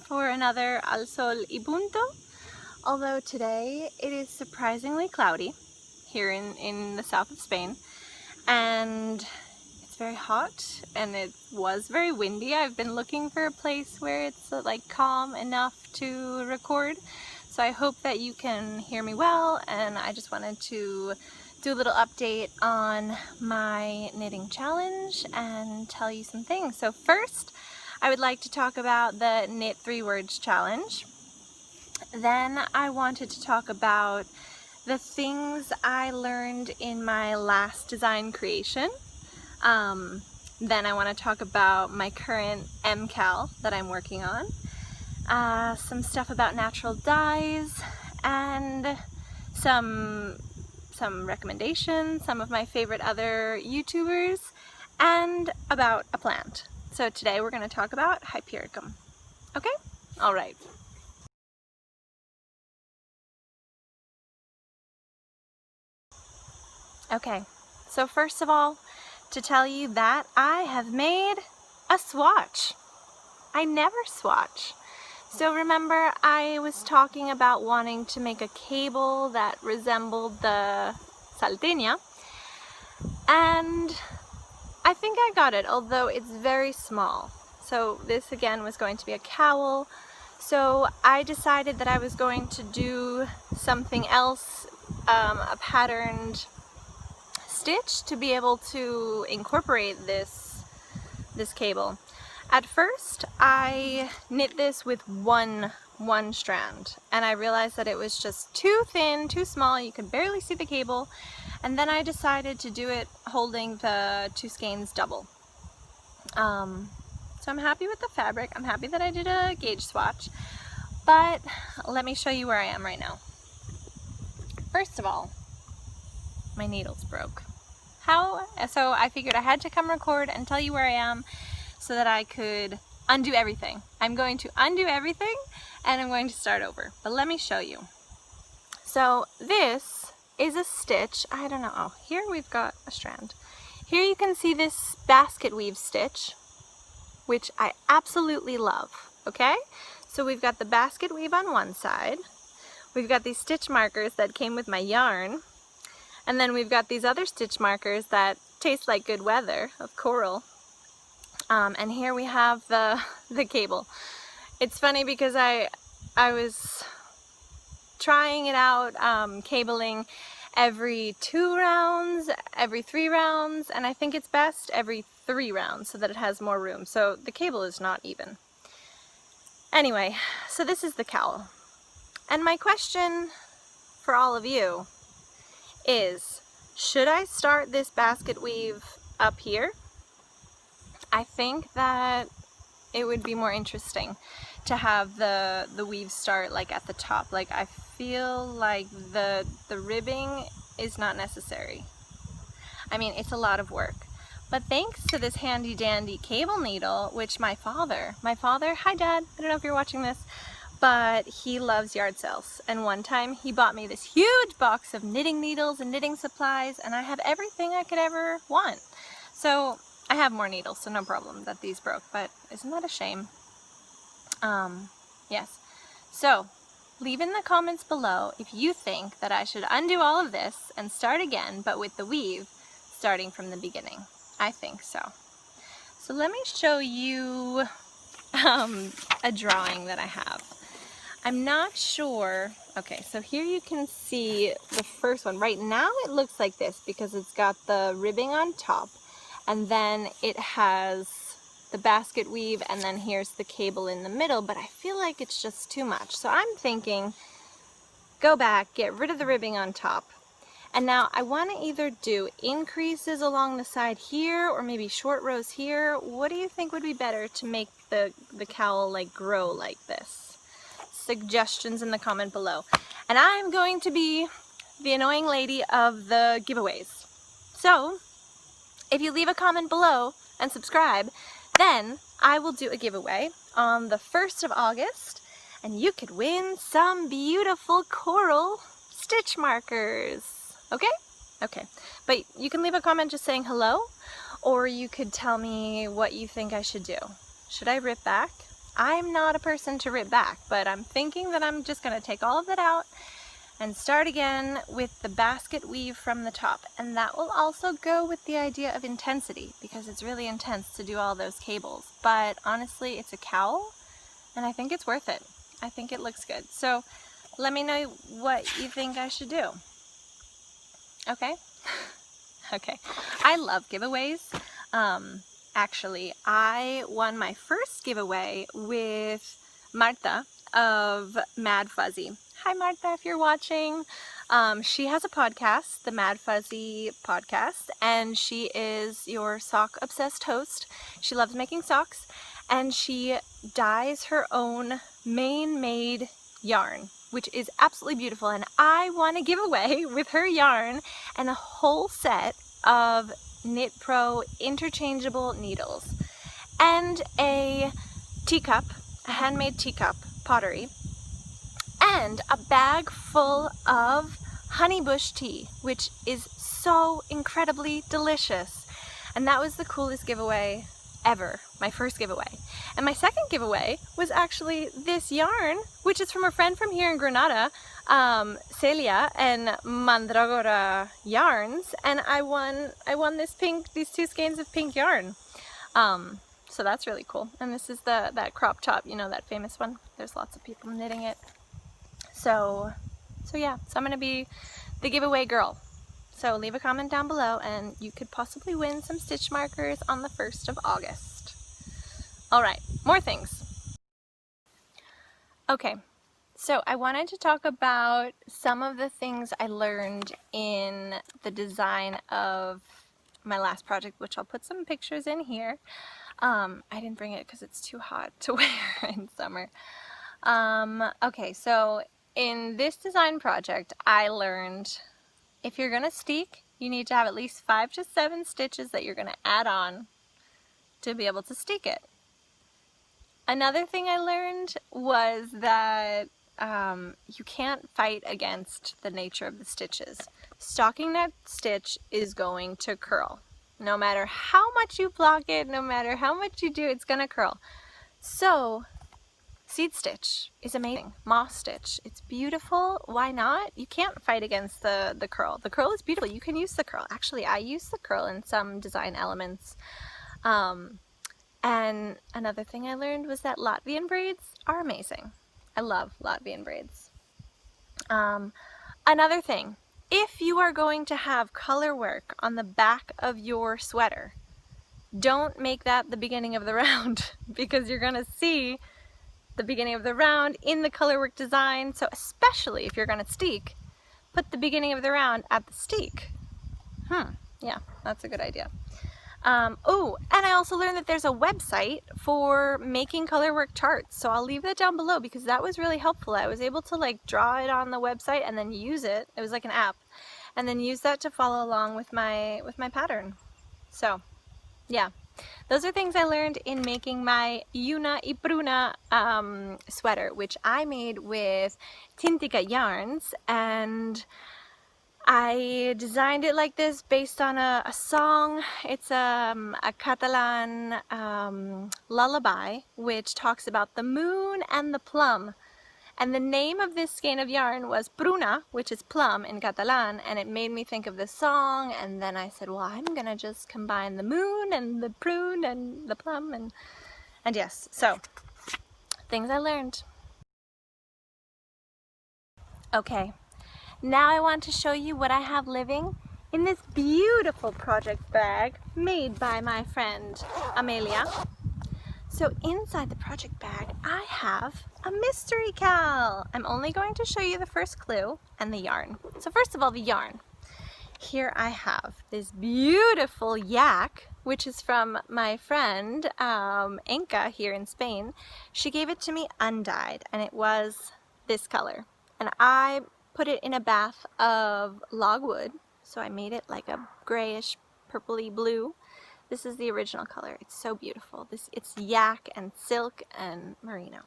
for another Al Sol y Punto, although today it is surprisingly cloudy here in the south of Spain, and it's very hot and it was very windy. I've been looking for a place where it's like calm enough to record, so I hope that you can hear me well, and I just wanted to do a little update on my knitting challenge and tell you some things. So first, I would like to talk about the Knit 3 Words challenge. Then I wanted to talk about the things I learned in my last design creation. Then I want to talk about my current MCal that I'm working on. Some stuff about natural dyes and some recommendations, some of my favorite other YouTubers, and about a plant. So today we're going to talk about Hypericum. Okay? Alright. Okay, so first of all, to tell you that I have made a swatch. I never swatch. So remember, I was talking about wanting to make a cable that resembled the Salteña, and I think I got it, although it's very small. So this again was going to be a cowl, so I decided that I was going to do something else, a patterned stitch to be able to incorporate this cable. At first, I knit this with one strand, and I realized that it was just too thin, too small, you could barely see the cable, and then I decided to do it holding the 2 skeins double. So I'm happy with the fabric, I'm happy that I did a gauge swatch, but let me show you where I am right now. First of all, my needles broke. So I figured I had to come record and tell you where I am, so that I could undo everything. I'm going to undo everything and I'm going to start over. But let me show you. So this is a stitch. I don't know. Oh, here we've got a strand. Here you can see this basket weave stitch, which I absolutely love. Okay? So we've got the basket weave on one side. We've got these stitch markers that came with my yarn. And then we've got these other stitch markers that taste like good weather of coral. And here we have the cable. It's funny because I was trying it out, cabling every 2 rounds, every 3 rounds, and I think it's best every 3 rounds so that it has more room. So the cable is not even. Anyway, so this is the cowl. And my question for all of you is, should I start this basket weave up here? I think that it would be more interesting to have the weave start like at the top. Like, I feel like the ribbing is not necessary. I mean, it's a lot of work. But thanks to this handy dandy cable needle, which my father, hi Dad, I don't know if you're watching this, but he loves yard sales. And one time he bought me this huge box of knitting needles and knitting supplies, and I have everything I could ever want. So I have more needles, so no problem that these broke, but isn't that a shame? Yes. So, leave in the comments below if you think that I should undo all of this and start again, but with the weave starting from the beginning. I think so. So let me show you a drawing that I have. I'm not sure. Okay, so here you can see the first one. Right now it looks like this because it's got the ribbing on top, and then it has the basket weave, and then here's the cable in the middle, but I feel like it's just too much. So I'm thinking, go back, get rid of the ribbing on top. And now I want to either do increases along the side here, or maybe short rows here. What do you think would be better to make the cowl like grow like this? Suggestions in the comment below. And I'm going to be the annoying lady of the giveaways. So if you leave a comment below and subscribe, then I will do a giveaway on the 1st of August, and you could win some beautiful coral stitch markers. Okay? Okay. But you can leave a comment just saying hello, or you could tell me what you think I should do. Should I rip back? I'm not a person to rip back, but I'm thinking that I'm just going to take all of that out and start again with the basket weave from the top. And that will also go with the idea of intensity, because it's really intense to do all those cables. But honestly, it's a cowl, and I think it's worth it. I think it looks good. So let me know what you think I should do. Okay? Okay. I love giveaways. Actually, I won my first giveaway with Marta of Mad Fuzzy. Hi Marta, if you're watching. She has a podcast, the Mad Fuzzy podcast, and she is your sock obsessed host. She loves making socks, and she dyes her own Maine-made yarn, which is absolutely beautiful. And I won a giveaway with her yarn and a whole set of Knit Pro interchangeable needles and a teacup, a handmade teacup, pottery, and a bag full of honeybush tea, which is so incredibly delicious. And that was the coolest giveaway ever, my first giveaway. And my second giveaway was actually this yarn, which is from a friend from here in Granada, Celia and Mandragora Yarns, and I won these two skeins of pink yarn. So that's really cool. And this is that crop top, you know, that famous one. There's lots of people knitting it. So yeah, so I'm gonna be the giveaway girl. So leave a comment down below and you could possibly win some stitch markers on the 1st of August. All right, more things. Okay, so I wanted to talk about some of the things I learned in the design of my last project, which I'll put some pictures in here. I didn't bring it because it's too hot to wear in summer. Okay, so in this design project, I learned if you're gonna steek, you need to have at least 5 to 7 stitches that you're gonna add on to be able to steek it. Another thing I learned was that you can't fight against the nature of the stitches. Stockinette stitch is going to curl. No matter how much you block it, no matter how much you do, it's gonna curl. So seed stitch is amazing. Moss stitch, it's beautiful. Why not? You can't fight against the curl. The curl is beautiful. You can use the curl. Actually, I use the curl in some design elements. And another thing I learned was that Latvian braids are amazing. I love Latvian braids. Another thing, if you are going to have color work on the back of your sweater, don't make that the beginning of the round because you're gonna see the beginning of the round in the colorwork design. So especially if you're gonna steek, put the beginning of the round at the steek. Yeah, that's a good idea. Oh, and I also learned that there's a website for making colorwork charts. So I'll leave that down below because that was really helpful. I was able to like draw it on the website and then use it. It was like an app, and then use that to follow along with my pattern. So yeah. Those are things I learned in making my Una y Bruna sweater, which I made with Tintica yarns, and I designed it like this based on a song. It's a Catalan lullaby which talks about the moon and the plum. And the name of this skein of yarn was Pruna, which is plum in Catalan, and it made me think of this song, and then I said, well, I'm gonna just combine the moon and the prune and the plum, and yes, so, things I learned. Okay, now I want to show you what I have living in this beautiful project bag made by my friend Amelia. So inside the project bag, I have a mystery cowl. I'm only going to show you the first clue and the yarn. So first of all, the yarn. Here I have this beautiful yak, which is from my friend Enka here in Spain. She gave it to me undyed, and it was this color. And I put it in a bath of logwood, so I made it like a grayish purpley blue. This is the original color. It's so beautiful. It's yak and silk and merino.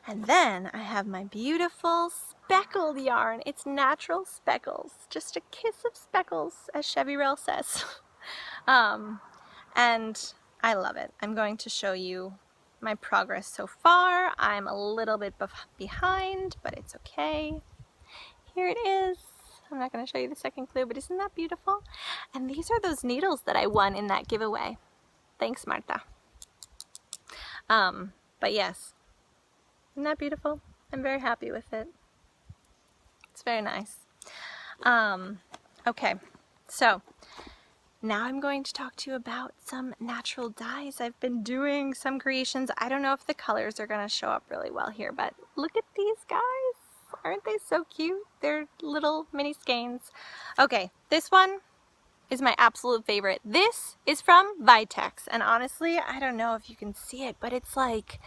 And then I have my beautiful speckled yarn. It's natural speckles. Just a kiss of speckles, as Chevy Rail says. And I love it. I'm going to show you my progress so far. I'm a little bit behind, but it's okay. Here it is. I'm not going to show you the second clue, but isn't that beautiful? And these are those needles that I won in that giveaway. Thanks, Marta. But yes, isn't that beautiful? I'm very happy with it. It's very nice. Okay, so now I'm going to talk to you about some natural dyes. I've been doing some creations. I don't know if the colors are going to show up really well here, but look at these guys. Aren't they so cute? They're little mini skeins. Okay, this one is my absolute favorite. This is from Vitex, and honestly, I don't know if you can see it, but it's like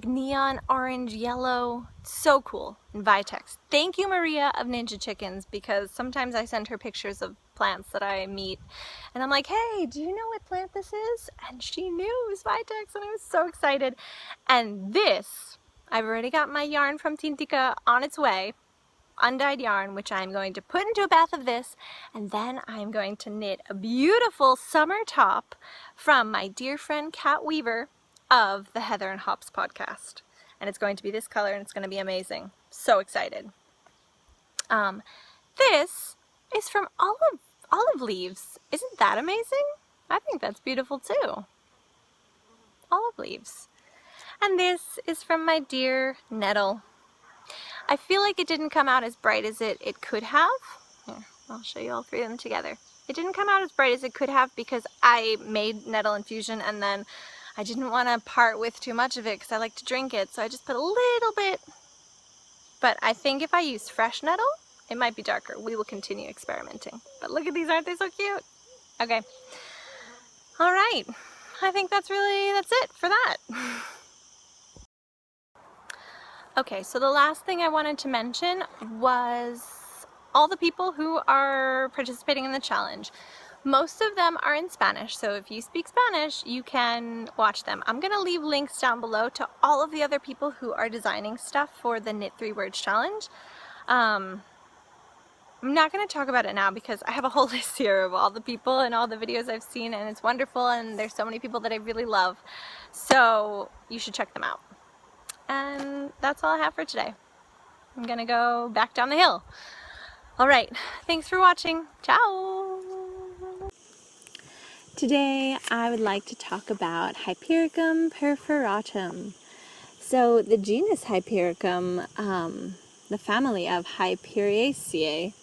neon orange yellow. So cool. In Vitex. Thank you, Maria of Ninja Chickens, because sometimes I send her pictures of plants that I meet and I'm like, hey, do you know what plant this is? And she knew it was Vitex, and I was so excited. And this, I've already got my yarn from Tintika on its way, undyed yarn, which I'm going to put into a bath of this, and then I'm going to knit a beautiful summer top from my dear friend Kat Weaver of the Heather and Hops podcast. And it's going to be this color, and it's going to be amazing. So excited. This is from Olive Leaves. Isn't that amazing? I think that's beautiful too. Olive Leaves. And this is from my dear Nettle. I feel like it didn't come out as bright as it could have. Here, I'll show you all three of them together. It didn't come out as bright as it could have because I made Nettle infusion and then I didn't want to part with too much of it because I like to drink it, so I just put a little bit. But I think if I use fresh Nettle, it might be darker. We will continue experimenting. But look at these, aren't they so cute? Okay. All right. I think that's it for that. Okay, so the last thing I wanted to mention was all the people who are participating in the challenge. Most of them are in Spanish, so if you speak Spanish, you can watch them. I'm gonna leave links down below to all of the other people who are designing stuff for the Knit 3 Words Challenge. I'm not gonna talk about it now because I have a whole list here of all the people and all the videos I've seen, and it's wonderful, and there's so many people that I really love. So you should check them out. And that's all I have for today. I'm gonna go back down the hill. All right, thanks for watching. Ciao! Today I would like to talk about Hypericum perforatum. So the genus Hypericum, the family of Hyperaceae,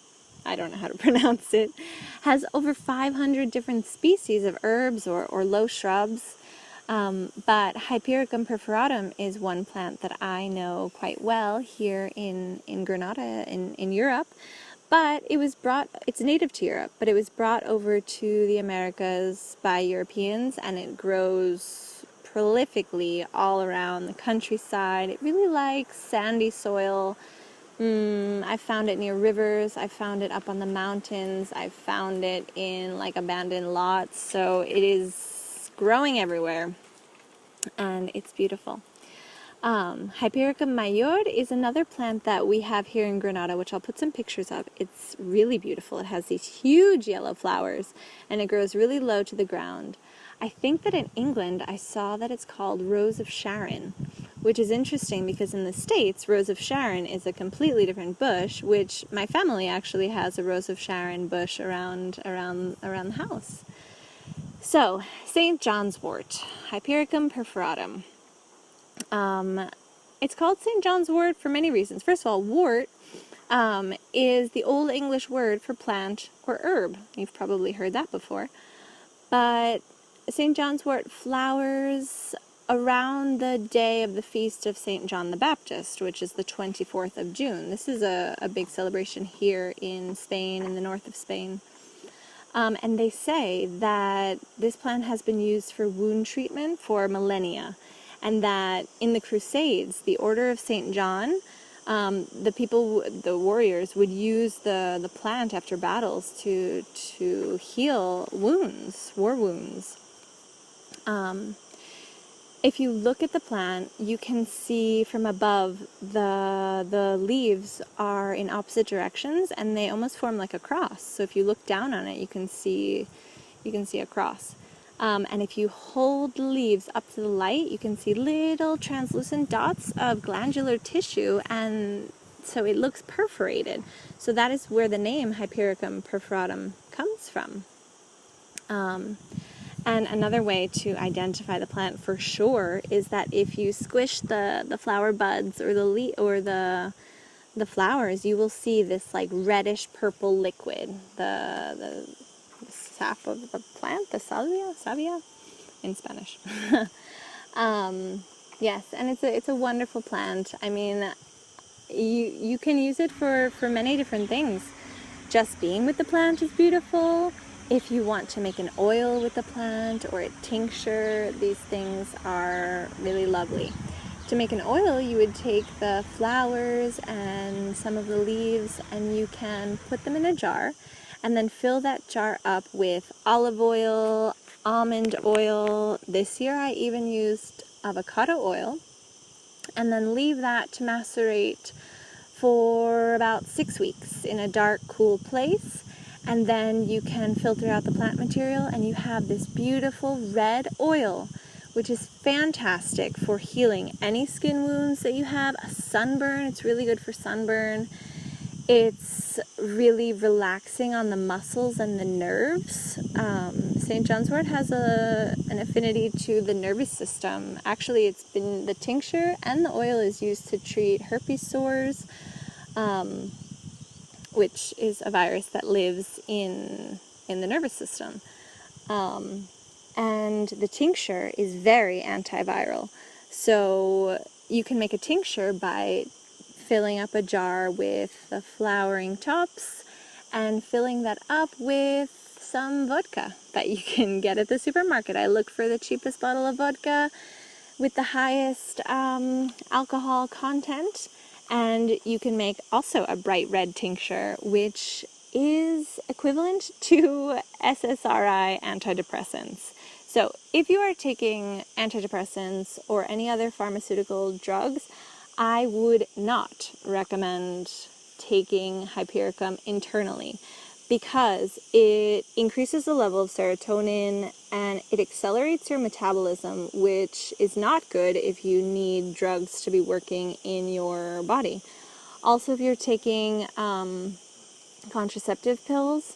I don't know how to pronounce it, has over 500 different species of herbs or low shrubs. But Hypericum perforatum is one plant that I know quite well here in Granada, in Europe. But it's native to Europe, but it was brought over to the Americas by Europeans, and it grows prolifically all around the countryside. It really likes sandy soil. I found it near rivers, I found it up on the mountains, I found it in like abandoned lots, so it is growing everywhere, and it's beautiful. Hypericum major is another plant that we have here in Granada, which I'll put some pictures of. It's really beautiful. It has these huge yellow flowers, and it grows really low to the ground. I think that in England I saw that it's called Rose of Sharon, which is interesting because in the States, Rose of Sharon is a completely different bush, which my family actually has a Rose of Sharon bush around the house. So, St. John's wort, Hypericum perforatum. It's called St. John's wort for many reasons. First of all, wort is the Old English word for plant or herb. You've probably heard that before. But St. John's wort flowers around the day of the feast of St. John the Baptist, which is the 24th of June. This is a big celebration here in Spain, in the north of Spain. And they say that this plant has been used for wound treatment for millennia, and that in the Crusades, the Order of St. John, the warriors would use the plant after battles to heal wounds, war wounds. If you look at the plant, you can see from above the leaves are in opposite directions, and they almost form like a cross. So if you look down on it, you can see a cross. And if you hold the leaves up to the light, you can see little translucent dots of glandular tissue, and so it looks perforated. So that is where the name Hypericum perforatum comes from. And another way to identify the plant for sure is that if you squish the flower buds or the flowers, you will see this like reddish purple liquid, the sap of the plant, the savia in Spanish. Yes, and it's a wonderful plant. I mean, you can use it for many different things. Just being with the plant is beautiful. If you want to make an oil with the plant or a tincture, these things are really lovely. To make an oil, you would take the flowers and some of the leaves, and you can put them in a jar and then fill that jar up with olive oil, almond oil. This year I even used avocado oil, and then leave that to macerate for about 6 weeks in a dark, cool place. And then you can filter out the plant material, and you have this beautiful red oil, which is fantastic for healing any skin wounds that you have. A sunburn, it's really good for sunburn. It's really relaxing on the muscles and the nerves. St. John's wort has an affinity to the nervous system. Actually, it's been the tincture and the oil is used to treat herpes sores, which is a virus that lives in the nervous system. And the tincture is very antiviral. So you can make a tincture by filling up a jar with the flowering tops and filling that up with some vodka that you can get at the supermarket. I look for the cheapest bottle of vodka with the highest alcohol content, and you can make also a bright red tincture, which is equivalent to SSRI antidepressants. So if you are taking antidepressants or any other pharmaceutical drugs, I would not recommend taking Hypericum internally, because it increases the level of serotonin and it accelerates your metabolism, which is not good if you need drugs to be working in your body. Also, if you're taking contraceptive pills,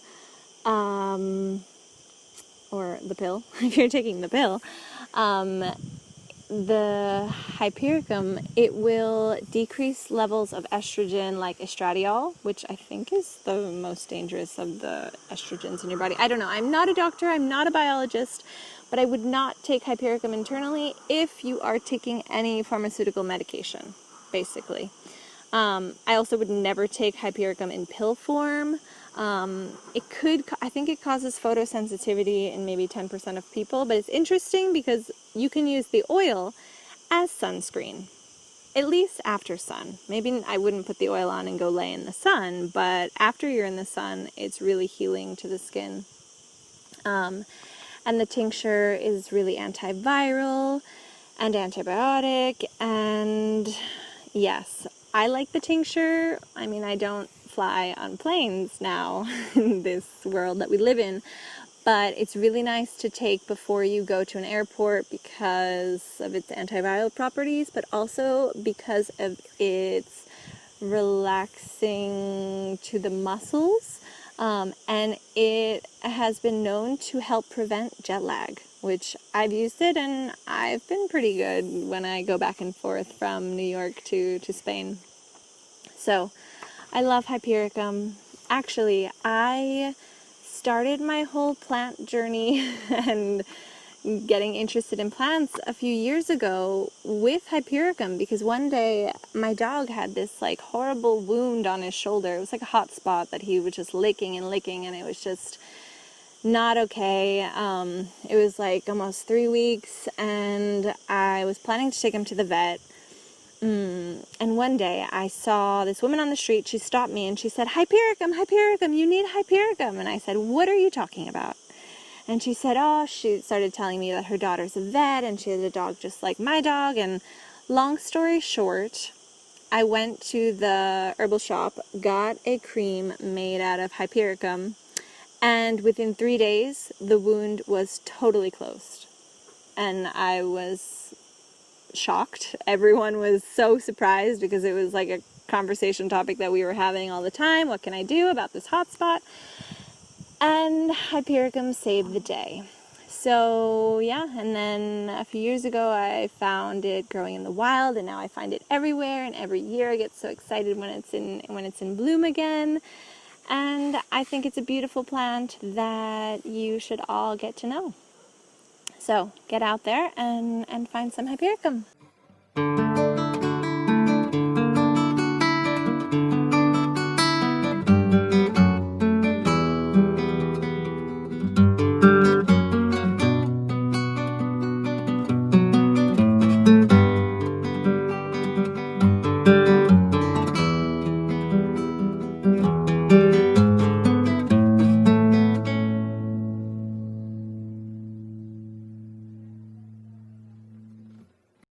or the pill, if you're taking the pill, the Hypericum, it will decrease levels of estrogen like estradiol, which I think is the most dangerous of the estrogens in your body. I don't know. I'm not a doctor. I'm not a biologist, but I would not take Hypericum internally if you are taking any pharmaceutical medication, basically. I also would never take Hypericum in pill form. I think it causes photosensitivity in maybe 10% of people, but it's interesting because you can use the oil as sunscreen, at least after sun. Maybe I wouldn't put the oil on and go lay in the sun, but after you're in the sun, it's really healing to the skin. And the tincture is really antiviral and antibiotic, and yes, I like the tincture. I mean, I don't fly on planes now in this world that we live in, but it's really nice to take before you go to an airport because of its antiviral properties, but also because of its relaxing to the muscles, and it has been known to help prevent jet lag, which I've used it and I've been pretty good when I go back and forth from New York to Spain. So I love Hypericum. Actually, I started my whole plant journey and getting interested in plants a few years ago with Hypericum, because one day my dog had this like horrible wound on his shoulder. It was like a hot spot that he was just licking, and it was just not okay. It was like almost 3 weeks, and I was planning to take him to the vet. And one day I saw this woman on the street. She stopped me and she said, Hypericum, Hypericum, you need Hypericum. And I said, what are you talking about? And she said, she started telling me that her daughter's a vet and she has a dog just like my dog. And long story short, I went to the herbal shop, got a cream made out of Hypericum, And within 3 days, the wound was totally closed. And I was shocked. Everyone was so surprised because it was like a conversation topic that we were having all the time. What can I do about this hot spot? And Hypericum saved the day. So yeah, and then a few years ago I found it growing in the wild, and now I find it everywhere, and every year I get so excited when it's in bloom again. And I think it's a beautiful plant that you should all get to know. So get out there and find some Hypericum.